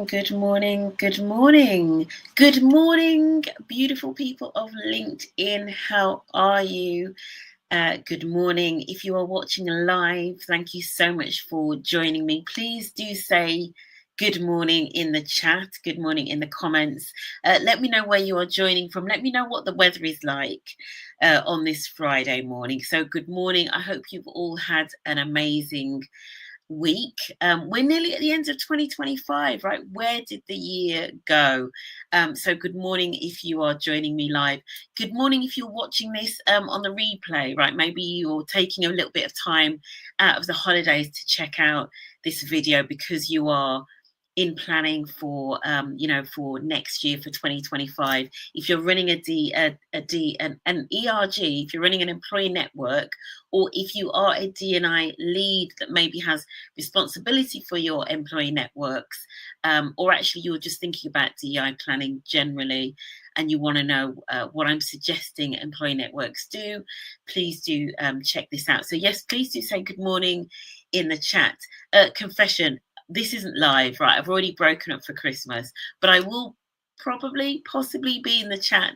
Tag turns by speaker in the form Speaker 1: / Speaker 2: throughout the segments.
Speaker 1: Good morning, good morning, good morning, beautiful people of LinkedIn. How are you? Good morning. If you are watching live, thank you so much for joining me. Please do say good morning in the chat, good morning in the comments. Let me know where you are joining from. Let me know what the weather is like on this Friday morning. So good morning. I hope you've all had an amazing week. We're nearly at the end of 2025, right? Where did the year go? So good morning if you are joining me live. Good morning if you're watching this on the replay, right? Maybe you're taking a little bit of time out of the holidays to check out this video because you are in planning for for next year, for 2025. If you're running an ERG, if you're running an employee network, or if you are a D&I lead that maybe has responsibility for your employee networks, or actually you're just thinking about DEI planning generally and you want to know what I'm suggesting employee networks do, please do check this out. So yes, please do say good morning in the chat. Confession, this isn't live, right? I've already broken up for Christmas, but I will possibly be in the chat,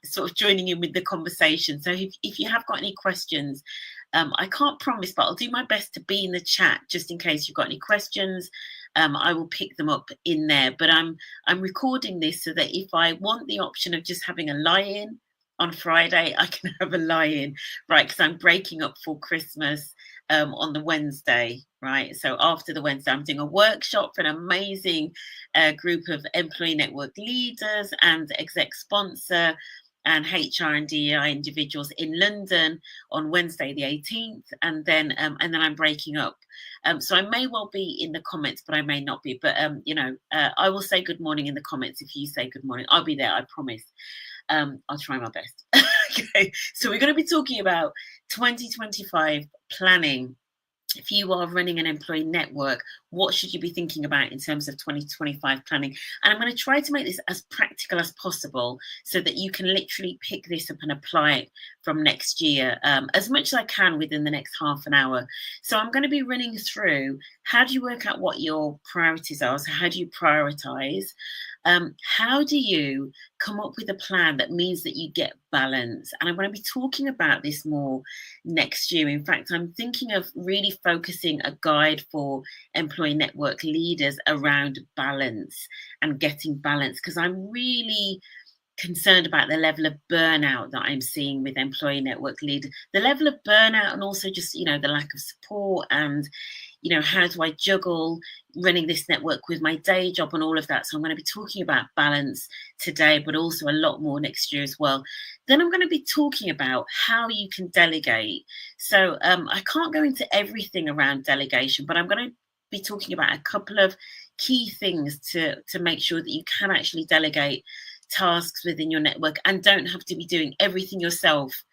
Speaker 1: sort of joining in with the conversation. So if you have got any questions, I can't promise, but I'll do my best to be in the chat just in case you've got any questions. I will pick them up in there, but I'm recording this so that if I want the option of just having a lie-in on Friday, I can have a lie-in, right? Because I'm breaking up for Christmas on the Wednesday, right? So after the Wednesday, I'm doing a workshop for an amazing group of employee network leaders and exec sponsor and HR and DEI individuals in London on Wednesday the 18th, and then I'm breaking up. So I may well be in the comments, but I may not be. But I will say good morning in the comments if you say good morning. I'll be there, I promise. I'll try my best. Okay, so we're going to be talking about 2025 planning. If you are running an employee network, what should you be thinking about in terms of 2025 planning? And I'm going to try to make this as practical as possible so that you can literally pick this up and apply it from next year as much as I can within the next half an hour. So I'm going to be running through how do you work out what your priorities are? So how do you prioritize? How do you come up with a plan that means that you get balance? And I'm going to be talking about this more next year. In fact, I'm thinking of really focusing a guide for employee network leaders around balance and getting balance, because I'm really concerned about the level of burnout that I'm seeing with employee network leaders, the level of burnout, and also just, the lack of support and, how do I juggle running this network with my day job and all of that. So I'm going to be talking about balance today, but also a lot more next year as well. Then I'm going to be talking about how you can delegate. So I can't go into everything around delegation, but I'm going to be talking about a couple of key things to make sure that you can actually delegate tasks within your network and don't have to be doing everything yourself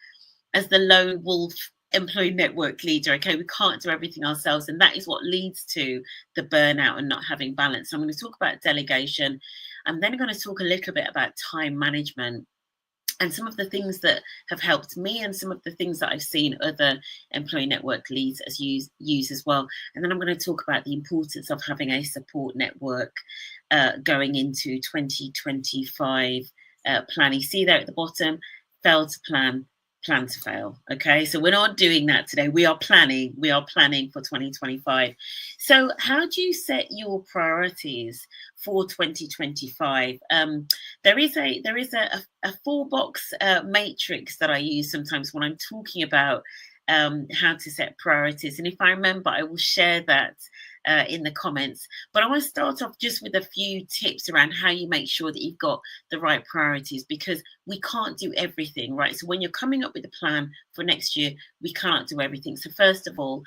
Speaker 1: as the lone wolf employee network leader. Okay, we can't do everything ourselves, and that is what leads to the burnout and not having balance. So I'm going to talk about delegation. I'm then going to talk a little bit about time management and some of the things that have helped me and some of the things that I've seen other employee network leads use as well. And then I'm going to talk about the importance of having a support network going into 2025 planning. See there at the bottom, fail to plan to fail. Okay, so we're not doing that today. We are planning for 2025. So how do you set your priorities for 2025? There is a 4-box matrix that I use sometimes when I'm talking about how to set priorities, and if I remember, I will share that in the comments. But I want to start off just with a few tips around how you make sure that you've got the right priorities, because we can't do everything, right? So when you're coming up with a plan for next year, we can't do everything. So first of all,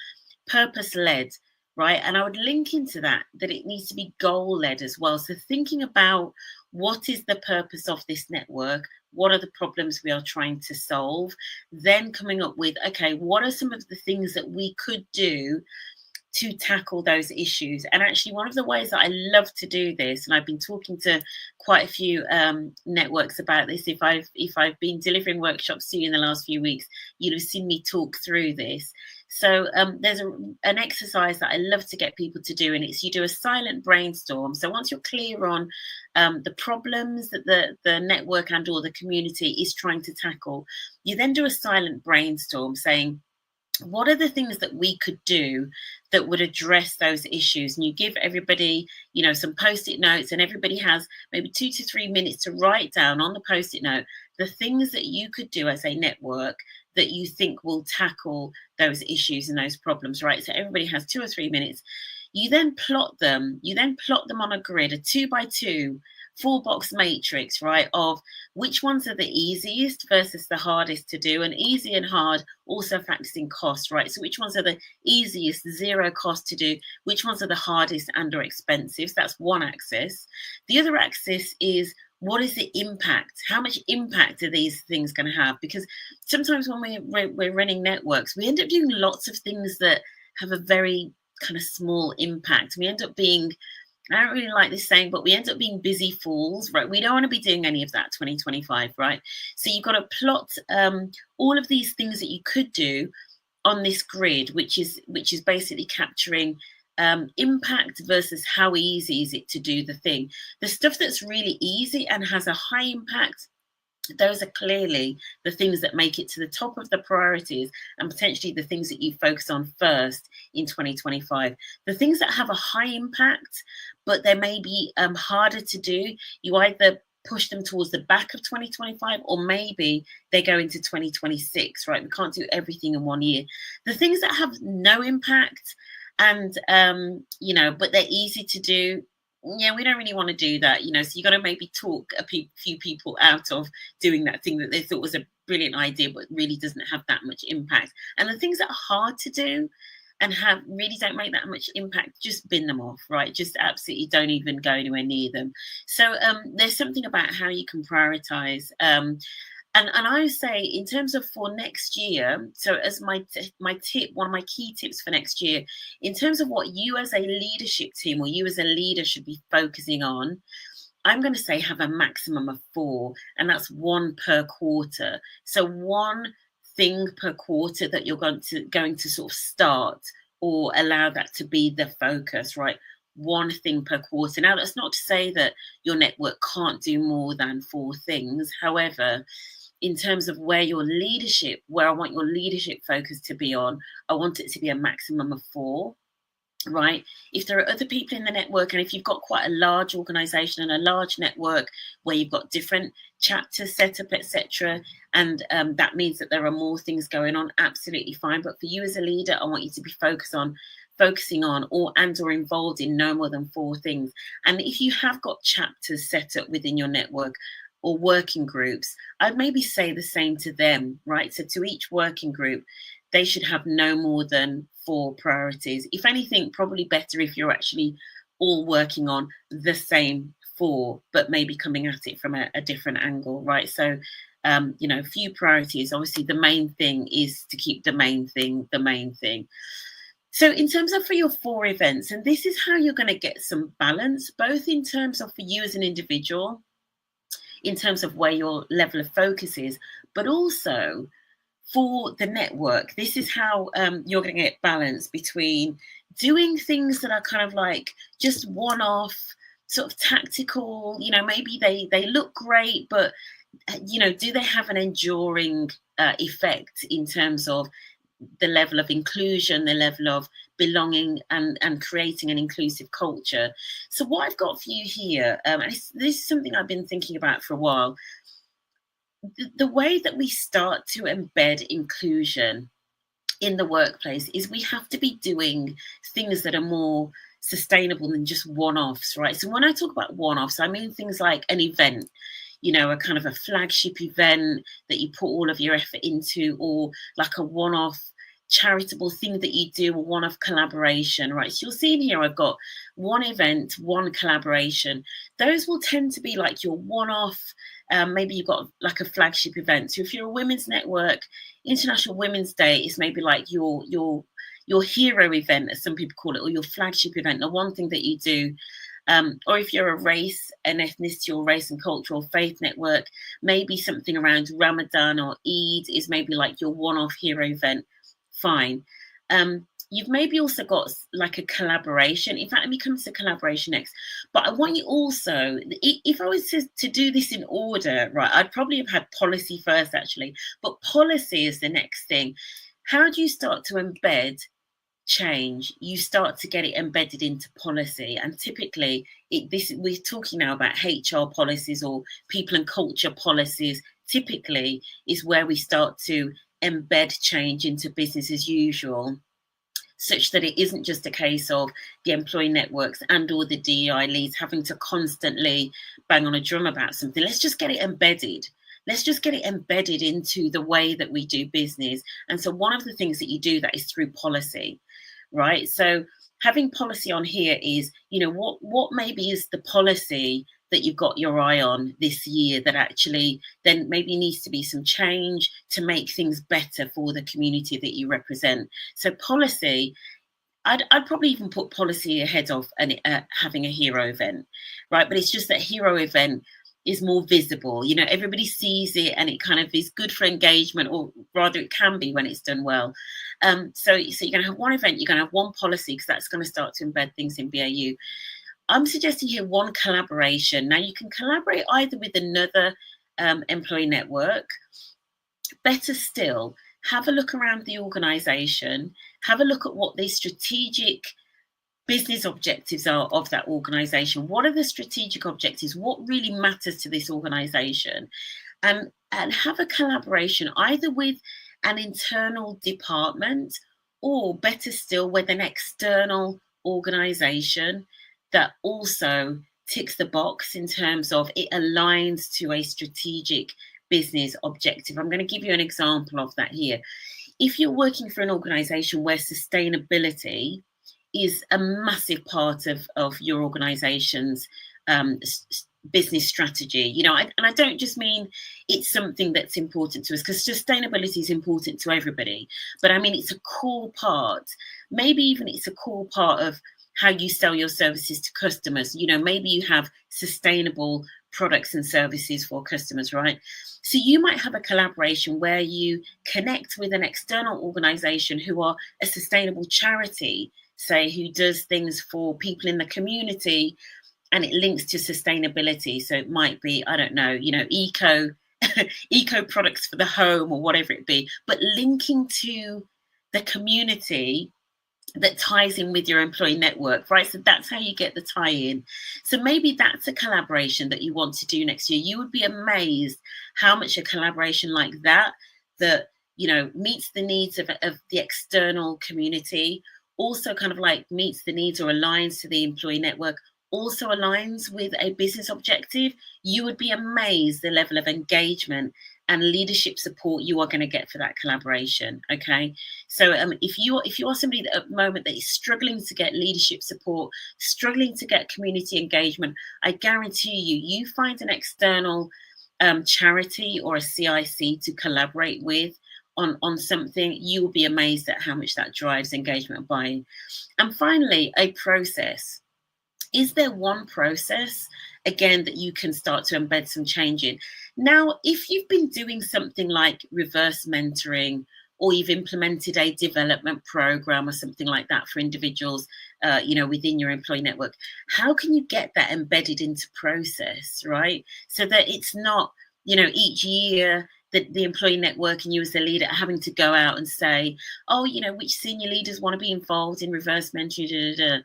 Speaker 1: purpose-led, right? And I would link into that it needs to be goal-led as well. So thinking about what is the purpose of this network? What are the problems we are trying to solve? Then coming up with, okay, what are some of the things that we could do to tackle those issues? And actually, one of the ways that I love to do this, and I've been talking to quite a few networks about this, if I've been delivering workshops to you in the last few weeks, you'll have seen me talk through this. So there's an exercise that I love to get people to do, and it's you do a silent brainstorm. So once you're clear on the problems that the network and or the community is trying to tackle, you then do a silent brainstorm saying, what are the things that we could do that would address those issues? And you give everybody, some post-it notes, and everybody has maybe 2 to 3 minutes to write down on the post-it note the things that you could do as a network that you think will tackle those issues and those problems, right? So everybody has 2 or 3 minutes. You then plot them. On a grid, a 2x2 4-box matrix, right, of which ones are the easiest versus the hardest to do. And easy and hard also factors in cost, right? So which ones are the easiest, 0 cost to do? Which ones are the hardest and or expensive? So that's one axis. The other axis is, what is the impact? How much impact are these things going to have? Because sometimes when we're running networks, we end up doing lots of things that have a very kind of small impact. We end up being, I don't really like this saying, but we end up being busy fools, right? We don't want to be doing any of that 2025, right? So you've got to plot all of these things that you could do on this grid, which is basically capturing impact versus how easy is it to do the thing. The stuff that's really easy and has a high impact, those are clearly the things that make it to the top of the priorities and potentially the things that you focus on first in 2025. The things that have a high impact, but they may be harder to do, you either push them towards the back of 2025 or maybe they go into 2026, right? We can't do everything in one year. The things that have no impact and, but they're easy to do, we don't really want to do that, so you got to maybe talk a few people out of doing that thing that they thought was a brilliant idea but really doesn't have that much impact. And the things that are hard to do and really don't make that much impact, just bin them off, right? Just absolutely don't even go anywhere near them. So there's something about how you can prioritize. And I would say in terms of for next year, so as my tip, one of my key tips for next year, in terms of what you as a leadership team or you as a leader should be focusing on, I'm going to say have a maximum of 4, and that's 1 per quarter. So 1 thing per quarter that you're going to sort of start or allow that to be the focus, right? 1 thing per quarter. Now, that's not to say that your network can't do more than 4 things. However, in terms of where I want your leadership focus to be on, I want it to be a maximum of 4, right? If there are other people in the network, and if you've got quite a large organization and a large network where you've got different chapters set up, etc., and that means that there are more things going on, absolutely fine. But for you as a leader, I want you to be focusing on or involved in no more than 4 things. And if you have got chapters set up within your network or working groups, I'd maybe say the same to them, right? So to each working group, they should have no more than 4 priorities. If anything, probably better if you're actually all working on the same 4, but maybe coming at it from a different angle, right? So, few priorities. Obviously, the main thing is to keep the main thing the main thing. So in terms of for your 4 events, and this is how you're going to get some balance, both in terms of for you as an individual, in terms of where your level of focus is, but also for the network. This is how you're going to get balance between doing things that are kind of like just one-off, sort of tactical, maybe they look great, but, do they have an enduring effect in terms of the level of inclusion, the level of belonging and creating an inclusive culture? So what I've got for you here, and this is something I've been thinking about for a while, the way that we start to embed inclusion in the workplace is we have to be doing things that are more sustainable than just one-offs, right? So when I talk about one-offs, I mean things like an event, a kind of a flagship event that you put all of your effort into, or like a one-off charitable thing that you do, or one-off collaboration, right? So you'll see in here, I've got 1 event, 1 collaboration. Those will tend to be like your one-off. Maybe you've got like a flagship event. So if you're a women's network, International Women's Day is maybe like your hero event, as some people call it, or your flagship event, the one thing that you do. Or if you're a race, an ethnicity or race and cultural faith network, maybe something around Ramadan or Eid is maybe like your one-off hero event. Fine. You've maybe also got like a collaboration. In fact, let me come to collaboration next. But I want you also, if I was to do this in order, right, I'd probably have had policy first, actually. But policy is the next thing. How do you start to embed change? You start to get it embedded into policy. And typically, we're talking now about HR policies or people and culture policies. Typically, is where we start to embed change into business as usual, such that it isn't just a case of the employee networks and or the DEI leads having to constantly bang on a drum about something. Let's just get it embedded. Let's just get it embedded into the way that we do business. And so one of the things that you do that is through policy, right? So having policy on here is, what maybe is the policy that you've got your eye on this year that actually then maybe needs to be some change to make things better for the community that you represent. So policy, I'd probably even put policy ahead of having a hero event, right? But it's just that hero event is more visible. Everybody sees it and it kind of is good for engagement, or rather it can be when it's done well. So you're going to have one event, you're going to have one policy, because that's going to start to embed things in BAU. I'm suggesting here one collaboration. Now, you can collaborate either with another employee network. Better still, have a look around the organization, have a look at what the strategic business objectives are of that organization. What are the strategic objectives? What really matters to this organization? And have a collaboration either with an internal department, or better still, with an external organization that also ticks the box in terms of it aligns to a strategic business objective. I'm going to give you an example of that here. If you're working for an organization where sustainability is a massive part of your organization's business strategy, and I don't just mean it's something that's important to us, because sustainability is important to everybody, but I mean it's a core part. Maybe even it's a core part of how you sell your services to customers. Maybe you have sustainable products and services for customers, right? So you might have a collaboration where you connect with an external organization who are a sustainable charity, say, who does things for people in the community, and it links to sustainability. So it might be, I don't know, eco products for the home or whatever it be, but linking to the community that ties in with your employee network, right? So that's how you get the tie-in. So maybe that's a collaboration that you want to do next year. You would be amazed how much a collaboration like that meets the needs of the external community, also kind of like meets the needs or aligns to the employee network, also aligns with a business objective. You would be amazed the level of engagement and leadership support you are going to get for that collaboration. Okay, so if you are somebody that at the moment that is struggling to get leadership support, struggling to get community engagement, I guarantee you find an external charity or a CIC to collaborate with on something, you will be amazed at how much that drives engagement and buy-in. And finally, a process. Is there one process, again, that you can start to embed some change in? Now, if you've been doing something like reverse mentoring, or you've implemented a development program or something like that for individuals, within your employee network, how can you get that embedded into process, right? So that it's not, each year that the employee network and you as the leader are having to go out and say, oh, which senior leaders want to be involved in reverse mentoring, da, da, da.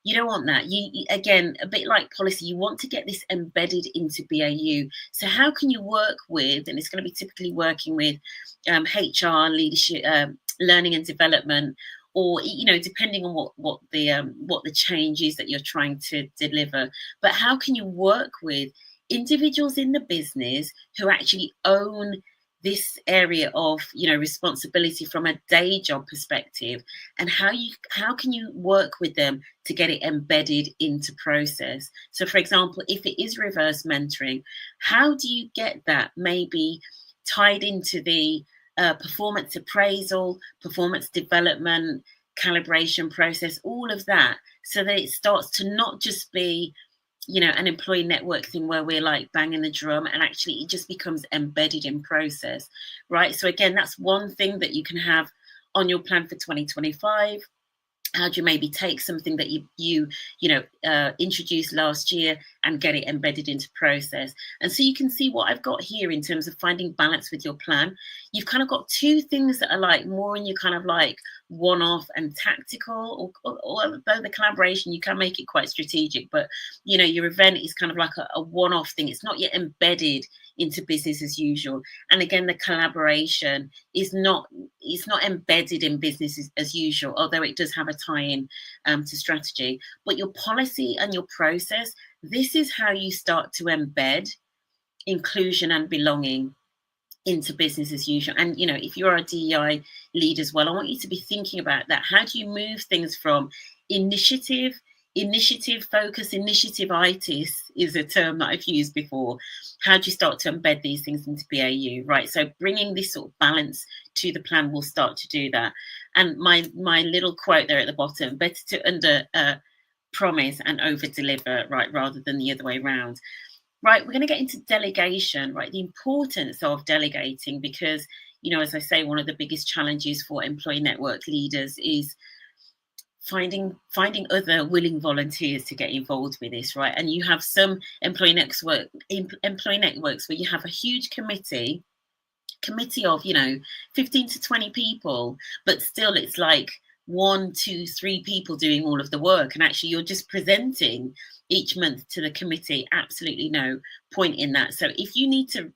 Speaker 1: You don't want that. You again, a bit like policy, you want to get this embedded into BAU. So how can you work with, and it's going to be typically working with HR, leadership, learning and development, or depending on what the change is that you're trying to deliver. But how can you work with individuals in the business who actually own this area of responsibility from a day job perspective, and how can you work with them to get it embedded into process? So for example, if it is reverse mentoring, how do you get that maybe tied into the performance appraisal, performance development, calibration process, all of that, so that it starts to not just be an employee network thing where we're like banging the drum, and actually it just becomes embedded in process, right? So again, that's one thing that you can have on your plan for 2025? How do you maybe take something that you introduced last year and get it embedded into process? And so you can see what I've got here in terms of finding balance with your plan. You've kind of got two things that are like more in your kind of like one-off and tactical, or although the collaboration, you can make it quite strategic, but your event is kind of like a one-off thing. It's not yet embedded into business as usual. And again, the collaboration is not embedded in business as usual, although it does have a tie-in to strategy. But your policy and your process, this is how you start to embed inclusion and belonging into business as usual. And if you're a DEI lead as well, I want you to be thinking about that. How do you move things from initiative focus, initiative-itis is a term that I've used before. How do you start to embed these things into BAU, right? So bringing this sort of balance to the plan will start to do that. And my little quote there at the bottom, better to under promise and over deliver, right, rather than the other way around. Right, we're going to get into delegation, right? The importance of delegating, because, as I say, one of the biggest challenges for employee network leaders is finding other willing volunteers to get involved with this, right? And you have some employee networks where you have a huge committee of 15 to 20 people, but still it's like 1, 2, 3 people doing all of the work, and actually you're just presenting each month to the committee. Absolutely no point in that. So if you need to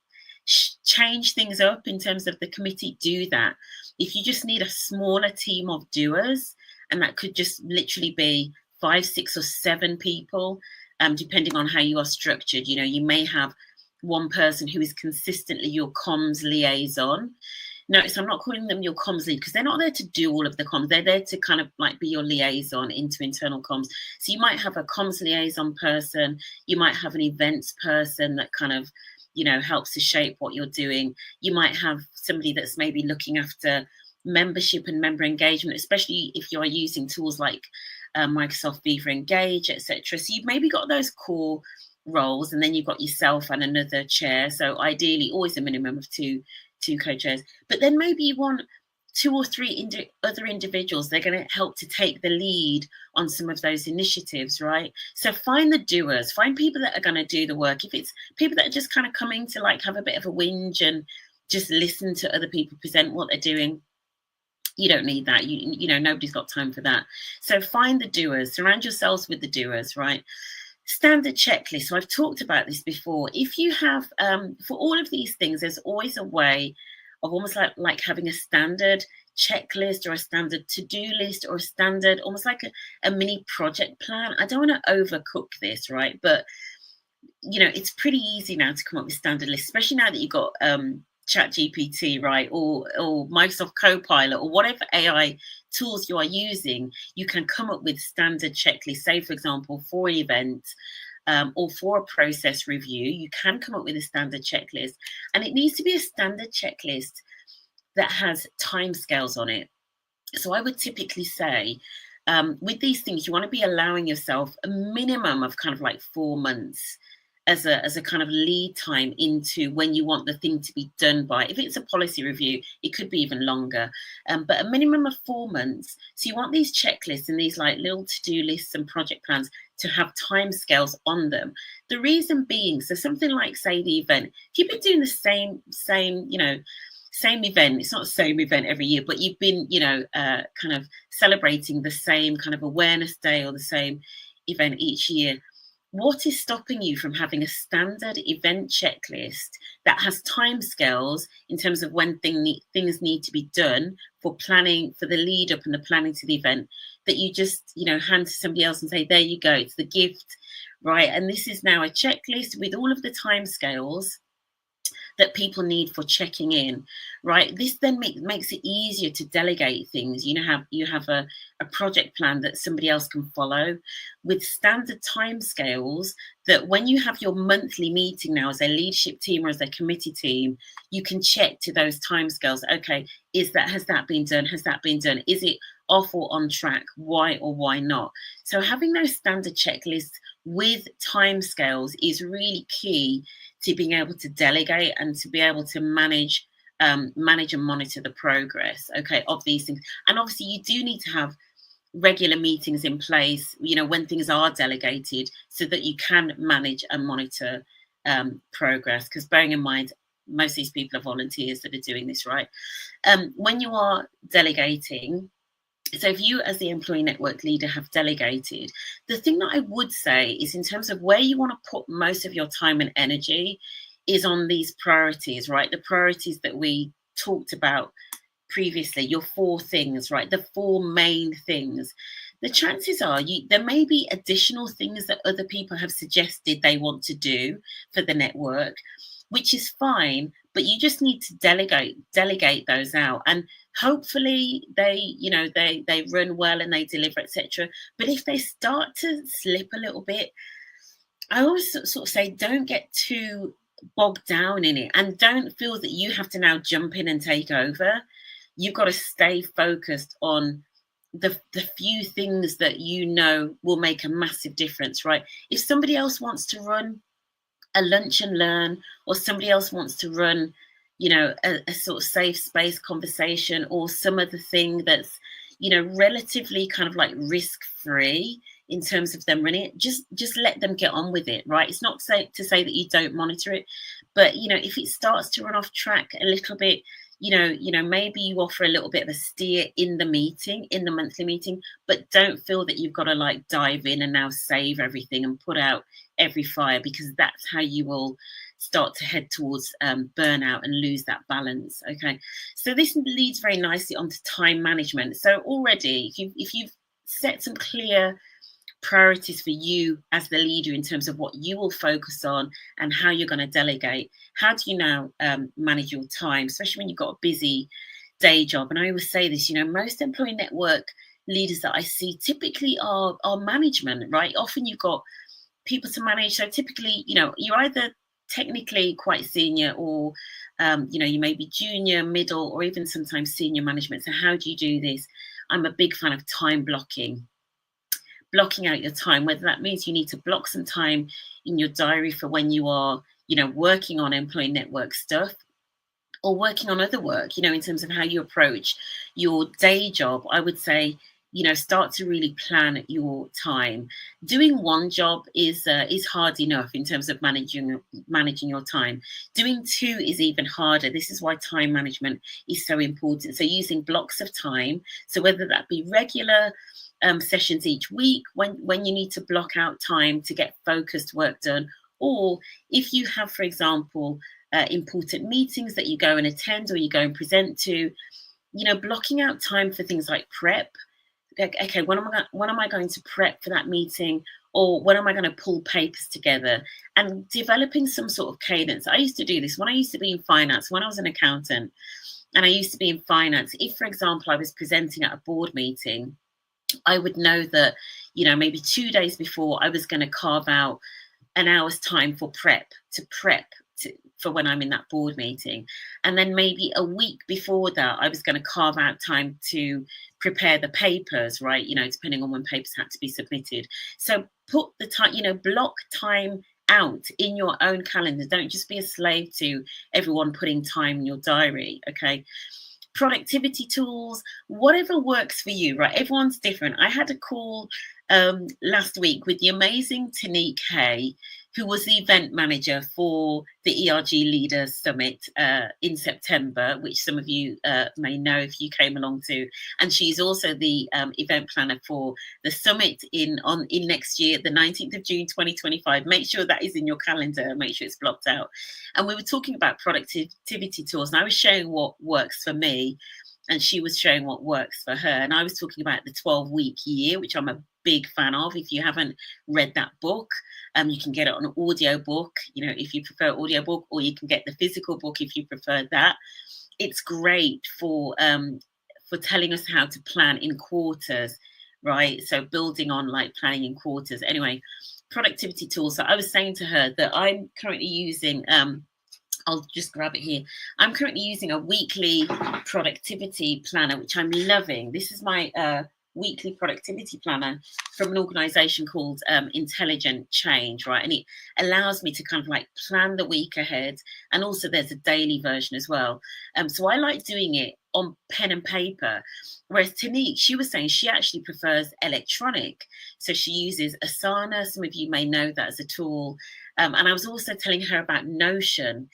Speaker 1: change things up in terms of the committee, do that. If you just need a smaller team of doers, and that could just literally be 5, 6 or 7 people, depending on how you are structured. You may have one person who is consistently your comms liaison. Notice I'm not calling them your comms lead, because they're not there to do all of the comms. They're there to kind of like be your liaison into internal comms. So you might have a comms liaison person. You might have an events person that kind of, helps to shape what you're doing. You might have somebody that's maybe looking after membership and member engagement, especially if you're using tools like Microsoft Viva Engage, etc. So you've maybe got those core roles, and then you've got yourself and another chair. So ideally, always a minimum of two co-chairs. But then maybe you want 2 or 3 other individuals. They're going to help to take the lead on some of those initiatives, right? So find the doers, find people that are going to do the work. If it's people that are just kind of coming to like have a bit of a whinge and just listen to other people present what they're doing, you don't need that. Nobody's got time for that. So find the doers, surround yourselves with the doers, right? Standard checklist. So I've talked about this before. If you have, for all of these things, there's always a way of almost like having a standard checklist or a standard to-do list or a standard, almost like a mini project plan. I don't want to overcook this, right? But, it's pretty easy now to come up with standard lists, especially now that you've got ChatGPT, right? Or Microsoft Copilot or whatever AI tools you are using. You can come up with standard checklists. Say, for example, for an event or for a process review, you can come up with a standard checklist, and it needs to be a standard checklist that has timescales on it. So I would typically say with these things, you want to be allowing yourself a minimum of kind of like 4 months as a kind of lead time into when you want the thing to be done by. If it's a policy review, it could be even longer, but a minimum of 4 months. So you want these checklists and these like little to-do lists and project plans to have timescales on them. The reason being, so something like, say, the event, if you've been doing the same event, it's not the same event every year, but you've been, kind of celebrating the same kind of awareness day or the same event each year. What is stopping you from having a standard event checklist that has timescales in terms of when things need to be done for planning, for the lead up and the planning to the event, that you just, hand to somebody else and say, there you go, it's the gift, right? And this is now a checklist with all of the timescales that people need for checking in, right? This then makes it easier to delegate things. You have a project plan that somebody else can follow with standard timescales, that when you have your monthly meeting now as a leadership team or as a committee team, you can check to those timescales. Okay, has that been done? Has that been done? Is it off or on track? Why or why not? So having those standard checklists with timescales is really key to being able to delegate and to be able to manage manage and monitor the progress, okay, of these things. And obviously you do need to have regular meetings in place, when things are delegated, so that you can manage and monitor progress, because bearing in mind most of these people are volunteers that are doing this, right? When you are delegating, so if you as the employee network leader have delegated, the thing that I would say is, in terms of where you want to put most of your time and energy, is on these priorities, right? The priorities that we talked about previously, your 4 things, right? The 4 main things. The chances are there may be additional things that other people have suggested they want to do for the network, which is fine, but you just need to delegate those out, and hopefully they run well and they deliver, etc. But if they start to slip a little bit, I always sort of say, don't get too bogged down in it, and don't feel that you have to now jump in and take over. You've got to stay focused on the few things that will make a massive difference, right? If somebody else wants to run a lunch and learn, or somebody else wants to run, a sort of safe space conversation, or some other thing that's, relatively kind of like risk-free in terms of them running it, just let them get on with it, right? It's not to say that you don't monitor it, but if it starts to run off track a little bit, maybe you offer a little bit of a steer in the monthly meeting, but don't feel that you've got to like dive in and now save everything and put out every fire, because that's how you will start to head towards burnout and lose that balance. Okay, so this leads very nicely onto time management. So already, if you've set some clear priorities for you as the leader in terms of what you will focus on and how you're going to delegate, how do you now manage your time, especially when you've got a busy day job? And I always say this, most employee network leaders that I see typically are management, right? Often you've got people to manage. So typically, you're either technically quite senior, or you may be junior, middle, or even sometimes senior management. So how do you do this? I'm a big fan of time blocking out your time, whether that means you need to block some time in your diary for when you are, working on employee network stuff, or working on other work, in terms of how you approach your day job. I would say, start to really plan your time. Doing one job is hard enough in terms of managing your time. Doing 2 is even harder. This is why time management is so important. So using blocks of time, so whether that be regular sessions each week, when you need to block out time to get focused work done, or if you have, for example, important meetings that you go and attend or you go and present to, blocking out time for things like prep. Okay, when am I going to prep for that meeting, or when am I going to pull papers together, and developing some sort of cadence. I used to do this when I used to be in finance, when I was an accountant, and I used to be in finance. If, for example, I was presenting at a board meeting, I would know that, maybe 2 days before, I was going to carve out an hour's time for prep for when I'm in that board meeting. And then maybe a week before that, I was going to carve out time to prepare the papers, right? Depending on when papers had to be submitted. So put the time, block time out in your own calendar. Don't just be a slave to everyone putting time in your diary, okay? Productivity tools, whatever works for you, right? Everyone's different. I had a call last week with the amazing Tanique Hay, who was the event manager for the ERG Leaders Summit in September, which some of you may know if you came along to. And she's also the event planner for the summit in next year, the 19th of June, 2025. Make sure that is in your calendar. Make sure it's blocked out. And we were talking about productivity tools, and I was showing what works for me, and she was showing what works for her. And I was talking about the 12-week year, which I'm a big fan of. If you haven't read that book, you can get it on an audio book, if you prefer audio book, or you can get the physical book if you prefer that. It's great for telling us how to plan in quarters, right? So building on like planning in quarters. Anyway, productivity tools. So I was saying to her that I'm currently using, I'll just grab it here. I'm currently using a weekly productivity planner, which I'm loving. This is my weekly productivity planner from an organization called Intelligent Change, right? And it allows me to kind of like plan the week ahead. And also there's a daily version as well. So I like doing it on pen and paper. Whereas Tanique, she was saying she actually prefers electronic. So she uses Asana. Some of you may know that as a tool. And I was also telling her about Notion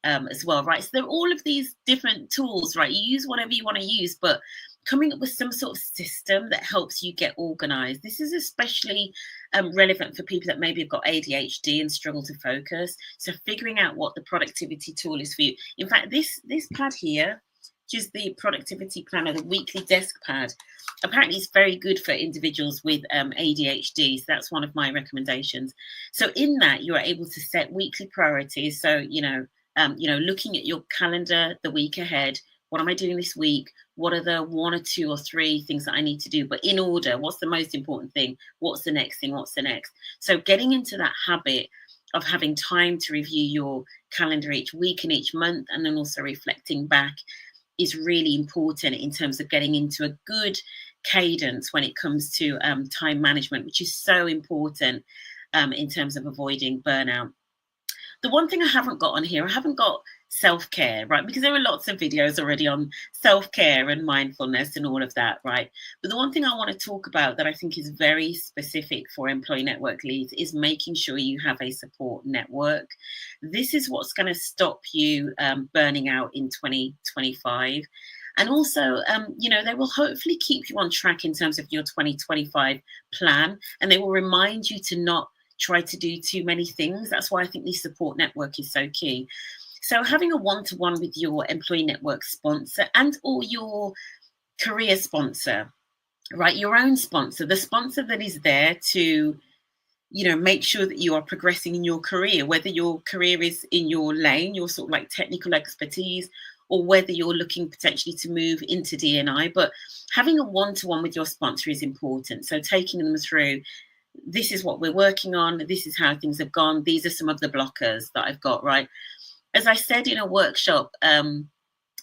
Speaker 1: as well, right? So there are all of these different tools, right? You use whatever you want to use, but coming up with some sort of system that helps you get organized. This is especially relevant for people that maybe have got ADHD and struggle to focus. So figuring out what the productivity tool is for you. In fact, this pad here, which is the productivity planner, the weekly desk pad, apparently it's very good for individuals with ADHD. So that's one of my recommendations. So in that, you are able to set weekly priorities. So, looking at your calendar the week ahead, what am I doing this week? What are the 1 or 2 or 3 things that I need to do? But in order, what's the most important thing? What's the next thing? What's the next? So getting into that habit of having time to review your calendar each week and each month, and then also reflecting back, is really important in terms of getting into a good cadence when it comes to time management, which is so important in terms of avoiding burnout. The one thing I haven't got on here, I haven't got self-care, right? Because there are lots of videos already on self-care and mindfulness and all of that, right? But the one thing I want to talk about that I think is very specific for employee network leads is making sure you have a support network. This is what's going to stop you burning out in 2025. And also, they will hopefully keep you on track in terms of your 2025 plan, and they will remind you to not try to do too many things. That's why I think the support network is so key. So having a one-to-one with your employee network sponsor and or your career sponsor, right? Your own sponsor, the sponsor that is there to, make sure that you are progressing in your career, whether your career is in your lane, your sort of like technical expertise, or whether you're looking potentially to move into D&I. But having a one-to-one with your sponsor is important. So taking them through, this is what we're working on. This is how things have gone. These are some of the blockers that I've got, right? As I said in a workshop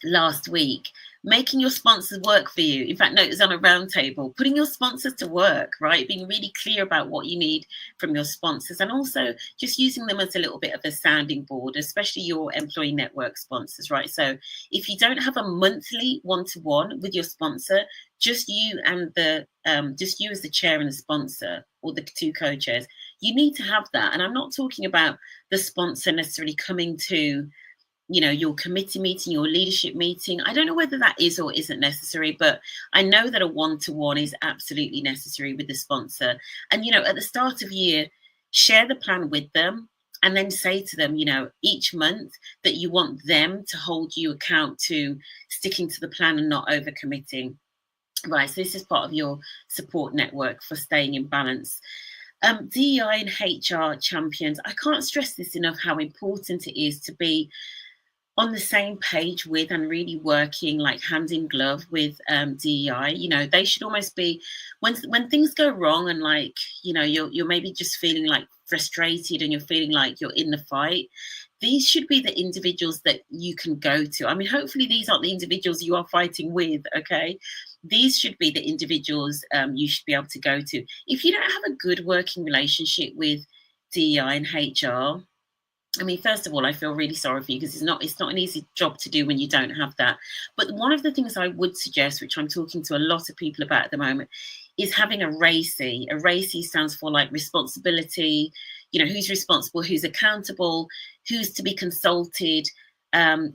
Speaker 1: last week, making your sponsors work for you. In fact, no, it was on a round table, putting your sponsors to work, right? Being really clear about what you need from your sponsors, and also just using them as a little bit of a sounding board, especially your employee network sponsors, right? So if you don't have a monthly one-to-one with your sponsor, just you and just you as the chair and the sponsor, or the 2 co-chairs, you need to have that. And I'm not talking about the sponsor necessarily coming to your committee meeting, your leadership meeting. I don't know whether that is or isn't necessary, but I know that a one-to-one is absolutely necessary with the sponsor. And, at the start of year, share the plan with them and then say to them, each month that you want them to hold you account to sticking to the plan and not overcommitting. Right, so this is part of your support network for staying in balance. DEI and HR champions, I can't stress this enough, how important it is to be on the same page with and really working like hand in glove with DEI. They should almost be, when things go wrong and like, you're maybe just feeling like frustrated and you're feeling like you're in the fight, these should be the individuals that you can go to. I mean, hopefully these aren't the individuals you are fighting with, okay? These should be the individuals you should be able to go to. If you don't have a good working relationship with DEI and HR, I mean, first of all, I feel really sorry for you, because it's not an easy job to do when you don't have that. But one of the things I would suggest, which I'm talking to a lot of people about at the moment, is having a RACI. A RACI stands for like responsibility, who's responsible, who's accountable, who's to be consulted,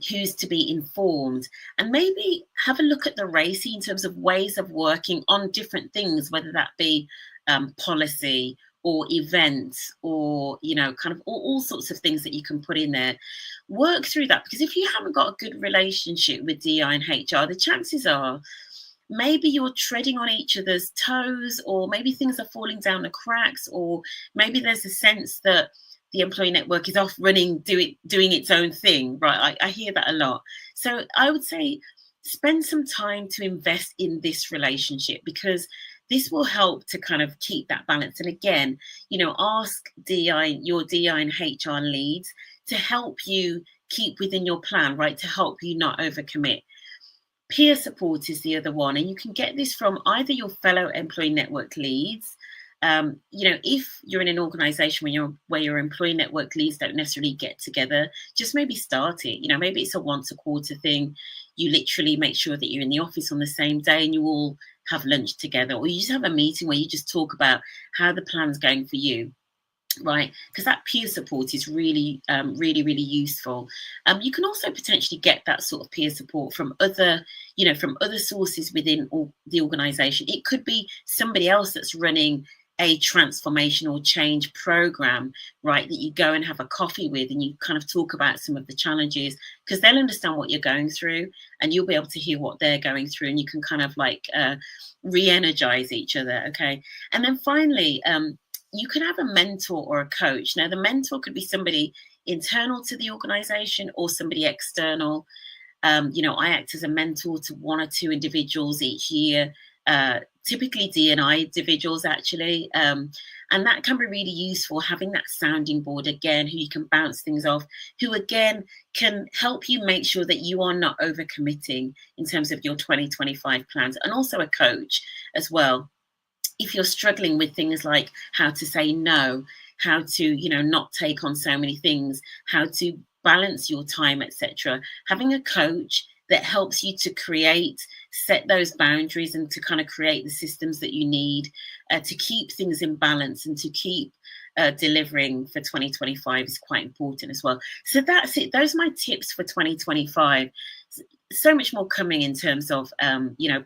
Speaker 1: who's to be informed. And maybe have a look at the RACI in terms of ways of working on different things, whether that be policy or events, or kind of all sorts of things that you can put in there. Work through that, because if you haven't got a good relationship with DI and HR, the chances are maybe you're treading on each other's toes, or maybe things are falling down the cracks, or maybe there's a sense that the employee network is off running, doing its own thing, right? I hear that a lot. So I would say spend some time to invest in this relationship, because this will help to kind of keep that balance. And again, ask your DI and HR leads to help you keep within your plan, right? To help you not overcommit. Peer support is the other one, and you can get this from either your fellow employee network leads. If you're in an organization where your employee network leads don't necessarily get together, just maybe start it. Maybe it's a once a quarter thing. You literally make sure that you're in the office on the same day and you all have lunch together, or you just have a meeting where you just talk about how the plan's going for you. Right, because that peer support is really, really useful. You can also potentially get that sort of peer support from other sources within the organization. It could be somebody else that's running a transformational change program, right, that you go and have a coffee with and you kind of talk about some of the challenges, because they'll understand what you're going through and you'll be able to hear what they're going through, and you can kind of like re-energize each other. Okay, and then finally, you could have a mentor or a coach. Now, the mentor could be somebody internal to the organization or somebody external. I act as a mentor to one or two individuals each year, typically D&I individuals, actually. And that can be really useful, having that sounding board, again, who you can bounce things off, who, again, can help you make sure that you are not overcommitting in terms of your 2025 plans, and also a coach as well. If you're struggling with things like how to say no, how to, not take on so many things, how to balance your time, etc., having a coach that helps you to set those boundaries and to kind of create the systems that you need to keep things in balance and to keep delivering for 2025 is quite important as well. So that's it. Those are my tips for 2025. So much more coming in terms of,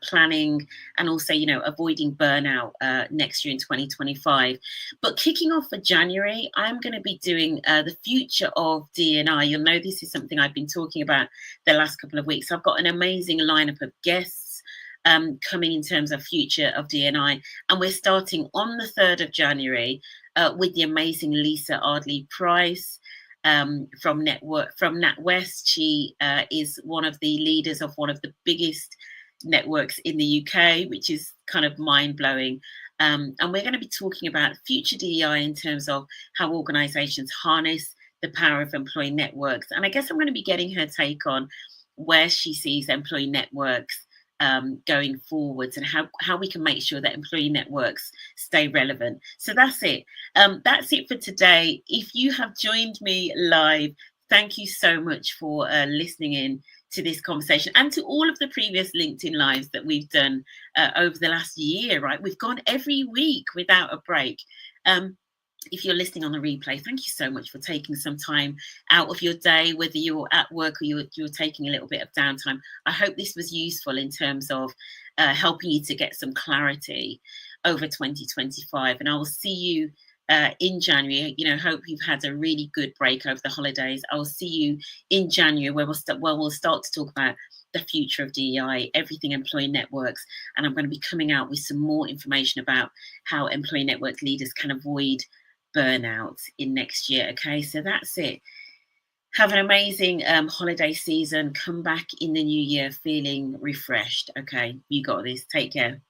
Speaker 1: planning and also, avoiding burnout next year in 2025. But kicking off for January, I'm going to be doing the future of D&I. You'll know this is something I've been talking about the last couple of weeks. I've got an amazing lineup of guests coming in terms of future of D&I. And we're starting on the 3rd of January with the amazing Lisa Ardley Price. From NatWest. She is one of the leaders of one of the biggest networks in the UK, which is kind of mind-blowing. And we're going to be talking about future DEI in terms of how organizations harness the power of employee networks. And I guess I'm going to be getting her take on where she sees employee networks going forwards, and how we can make sure that employee networks stay relevant. So that's it. That's it for today. If you have joined me live, thank you so much for listening in to this conversation, and to all of the previous LinkedIn lives that we've done over the last year, right? We've gone every week without a break. If you're listening on the replay, thank you so much for taking some time out of your day, whether you're at work or you're taking a little bit of downtime. I hope this was useful in terms of helping you to get some clarity over 2025. And I will see you in January. Hope you've had a really good break over the holidays. I will see you in January where we'll start to talk about the future of DEI, everything employee networks. And I'm going to be coming out with some more information about how employee network leaders can avoid burnout in next year. Okay, so that's it. Have an amazing holiday season. Come back in the new year feeling refreshed. Okay, you got this. Take care.